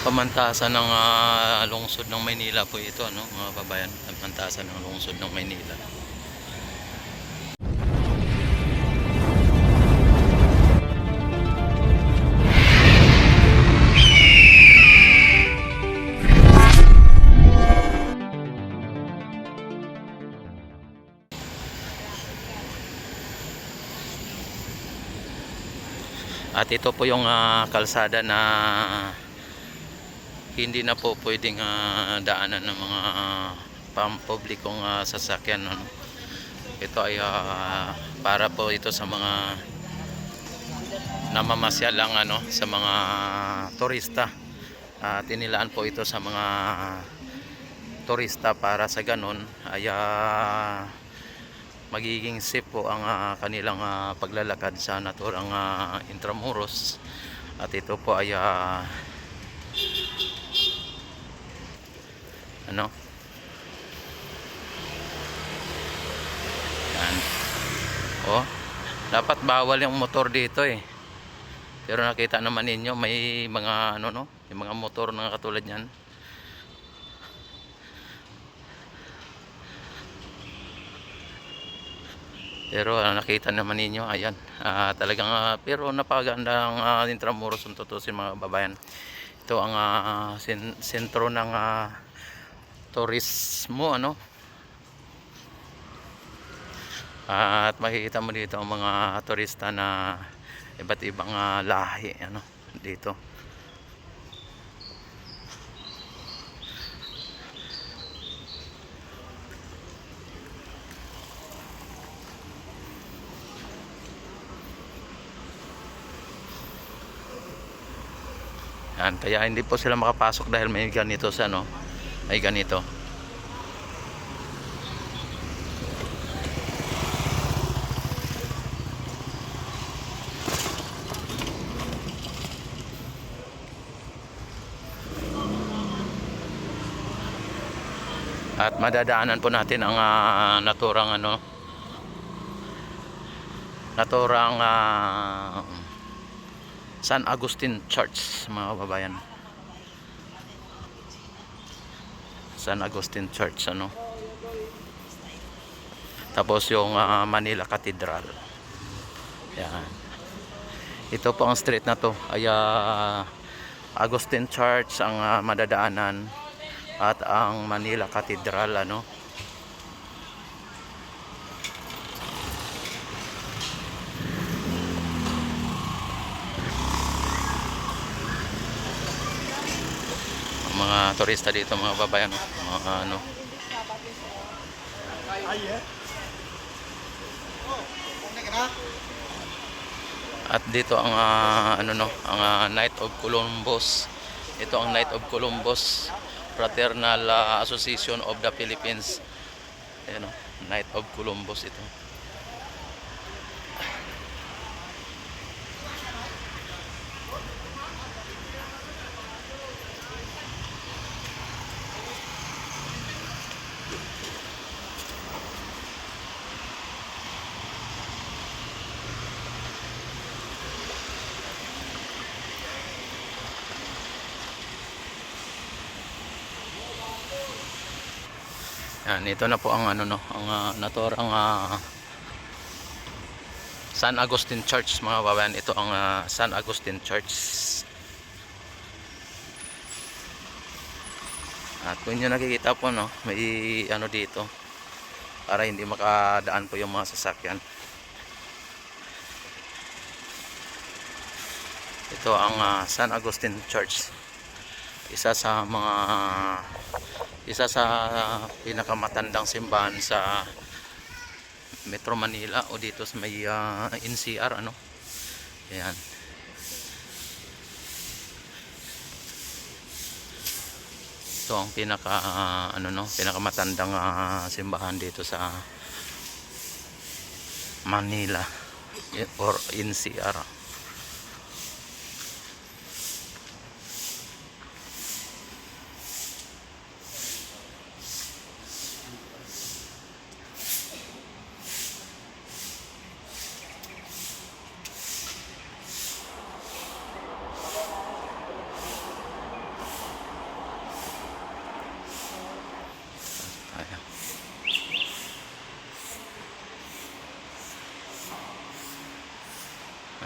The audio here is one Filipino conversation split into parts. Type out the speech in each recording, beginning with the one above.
Pamantasan ng lungsod ng Maynila po ito, ano, mga babayan. Pamantasan ng lungsod ng Maynila. At ito po yung kalsada na hindi na po pwedeng daanan ng mga pampublikong sasakyan, ano. Ito ay para po ito sa mga namamasyal lang, ano, sa mga turista. Tinilaan po ito sa mga turista para sa ganun ay magiging safe po ang kanilang paglalakad sa naturang Intramuros. At ito po ay ano, yan. Oh, dapat bawal yung motor dito eh, pero nakita naman ninyo may mga ano, no, yung mga motor na katulad niyan. Pero nakita naman ninyo, ayan, talagang pero napakaganda ang Intramuros kung tutusin, mga babayan. Ito ang sentro ng turismo, ano. At makikita mo dito ang mga turista na iba't ibang lahi, ano, dito. Yan, kaya hindi po sila makapasok dahil may ganito sa, ano, may ganito. At madadaanan po natin ang naturang, ano, naturang San Agustin Church, mga babayan. San Agustin Church, ano. Tapos yung Manila Cathedral. Yan. Ito po ang street na to ay Agustin Church ang madadaanan, at ang Manila Cathedral, ano. Mga turista dito, mga babayan, mga ano. At dito ang ano, no, ang Knight of Columbus. Ito ang Knight of Columbus Fraternal Association of the Philippines. Ayan, no, Knight of Columbus ito. Yan, ito na po ang ano, no, ang naturang San Agustin Church, mga babayan. Ito ang San Agustin Church. At kung nyo nakikita po, no, may ano dito para hindi makadaan po yung mga sasakyan. Ito ang San Agustin Church. Isa sa pinakamatandang simbahan sa Metro Manila o dito sa may NCR, ano. Ayan. Ito ang ano, no, pinakamatandang simbahan dito sa Manila or NCR.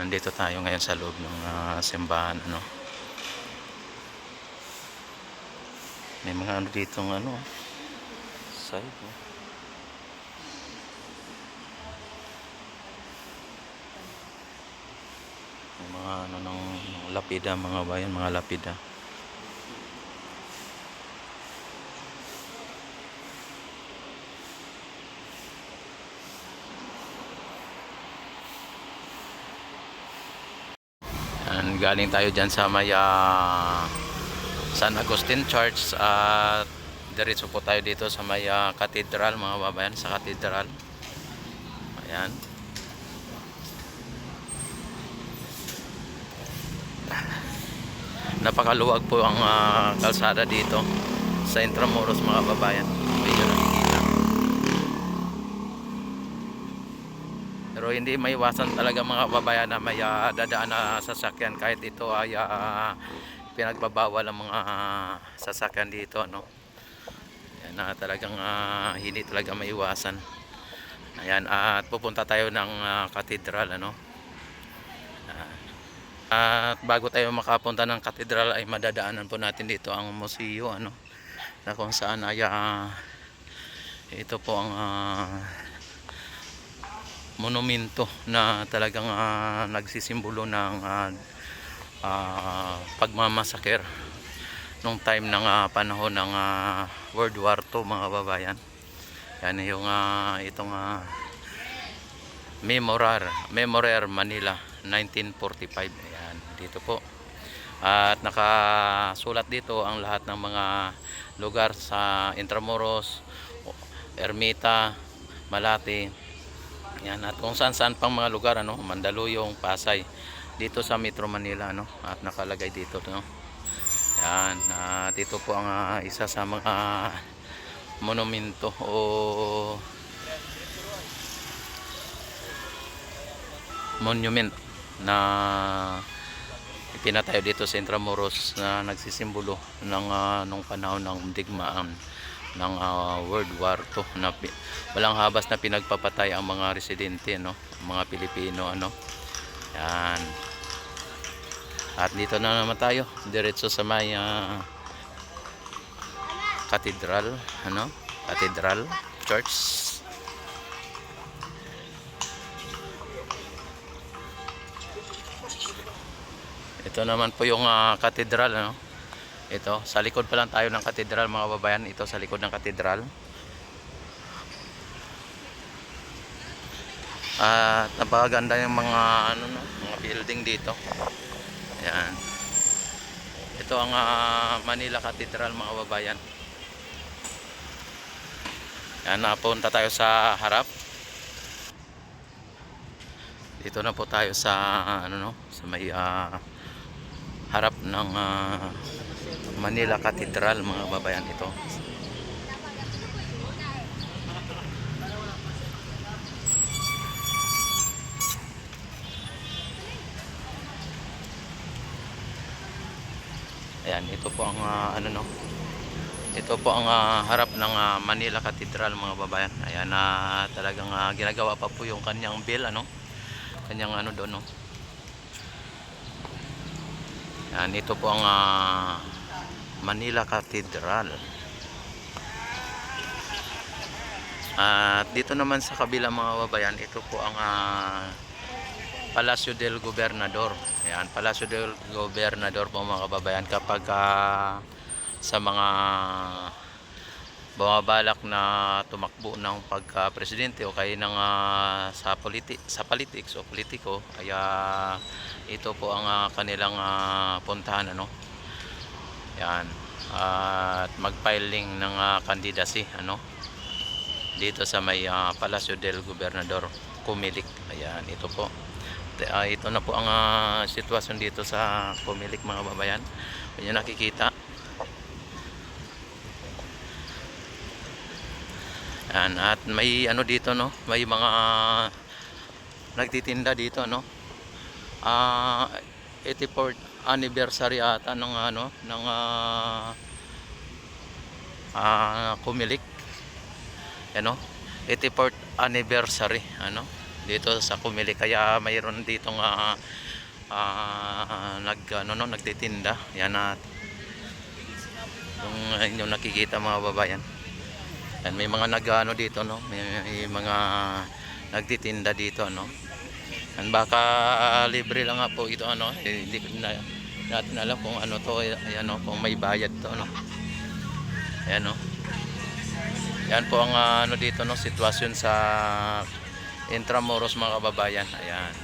Nandito tayo ngayon sa loob ng simbahan, ano. May mga ano dito ng ano, side, no? May mga ano ng lapida, mga bayan, mga lapida. And galing tayo dyan sa may San Agustin Church at diretso po tayo dito sa may cathedral, mga babayan, sa cathedral. Ayan. Napakaluwag po ang kalsada dito sa Intramuros, mga babayan. Medyo nakikita. Pero hindi maiwasan talaga, mga babayan, na may dadaan na sasakyan kahit ito ay pinagbabawal ang mga sasakyan dito, no. Yan na talagang hindi talaga maiwasan. Ayan, at pupunta tayo ng cathedral, ano. At bago tayo makapunta ng cathedral ay madadaanan po natin dito ang museo, ano, na kung saan ay ito po ang monumento na talagang nagsisimbolo ng pagmamasaker nung time ng panahon ng World War II, mga babayan. Yan yung itong Memorer Manila 1945. Ayan, dito po. At nakasulat dito ang lahat ng mga lugar sa Intramuros, Ermita, Malate. Yan, at kung saan pang mga lugar, ano, Mandaluyong, Pasay, dito sa Metro Manila, ano, at nakalagay dito, no. Yan, dito po ang isa sa mga monumento o monument na ipinatayo dito sa Intramuros na nagsisimbolo ng nung panahon ng digmaan ng World War II, na walang habas na pinagpapatay ang mga residente, no, mga Pilipino, ano. Yan. At dito na naman tayo diretso sa may cathedral, ano, cathedral church. Ito naman po yung cathedral, ano. Ito, sa likod pa lang tayo ng cathedral, mga babayan. Ito sa likod ng cathedral. At napakaganda yung mga ano, no, mga building dito. Ayan. Ito ang Manila Cathedral, mga babayan. Ayan, napunta tayo sa harap. Dito na po tayo sa ano, no, sa may harap ng Manila Cathedral, mga babayan. Ito. Ayan, ito po ang ano, no. Ito po ang harap ng Manila Cathedral, mga babayan. Ayan, talagang ginagawa pa po yung kanyang bell, ano. Kanyang ano doon, no. Ayan, ito po ang Manila Cathedral. At dito naman sa kabila, mga babayan, ito po ang Palacio del Gobernador. Ayan, Palacio del Gobernador po, mga kababayan, kapag sa mga bumabalak na tumakbo ng pagka-presidente o kaya ng sa politics o politiko, kaya ito po ang kanilang puntahan, ano. Yan, at mag-filing ng candidacy, ano, dito sa may Palacio del Gobernador, Comelec. Ayan, ito po. Ito na po ang sitwasyon dito sa Comelec, mga babayan. Kanya nakikita. Yan, at may ano dito, no, may mga nagtitinda dito, no. 84th anniversary ata ng ano, ng Comelec. Ano, 84th anniversary, ano, dito sa Kumili, kaya mayroon ditong nagtitinda. Yan na yung inyong nakikita mga babayan. Yan, may mga nag-ano dito, no, may mga nagtitinda dito, no. Yan, baka libre lang nga po ito, ano, hindi na natin alam kung ano to, ayan, no, kung may bayad to, no. Ayan, no. Yan po ang ano dito, no, sitwasyon sa Intramuros mga kababayan. Ayan.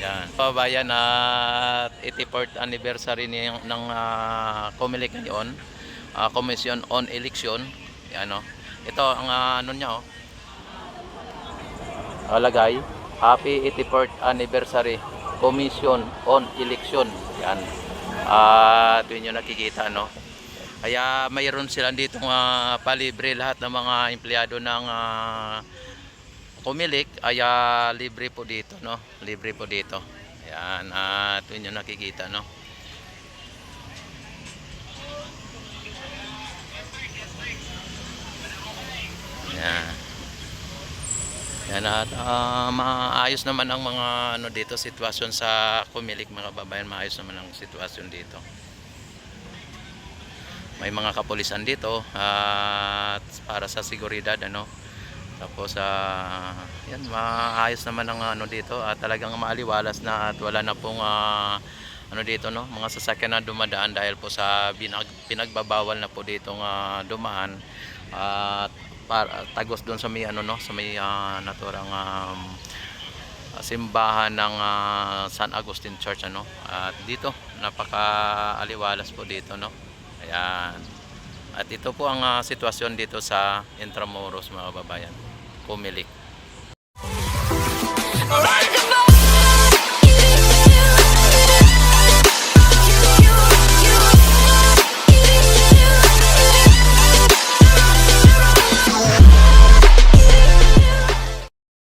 Yan. Kababayan, at 84th anniversary ng Comelec ngayon, Commission on Election. Yan, no. Ito ang ano niya, oh. Alagay, Happy 84th Anniversary Commission on Election. Yan. Ito yung nakikita, no. Kaya mayroon sila dito palibre lahat ng mga empleyado ng Comelec, ay libre po dito, no. Libre po dito. Ayan, ito yung nakikita, no. Ayan. Yan, at maayos naman ang mga ano dito, sitwasyon sa Comelec mga kababayan. Maayos naman ang sitwasyon dito. May mga kapulisan dito at para sa seguridad, ano. Tapos yan, maayos naman ang ano dito at talagang maaliwalas na at wala na pong ano dito, no, mga sasakyan na dumadaan dahil po sa pinagbabawal na po ditong dumaan at tagos doon sa may ano, no, sa may naturang simbahan ng San Agustin Church, ano. At dito napaka-aliwalas po dito, no. Ayan. At ito po ang sitwasyon dito sa Intramuros mga kababayan, Comelec.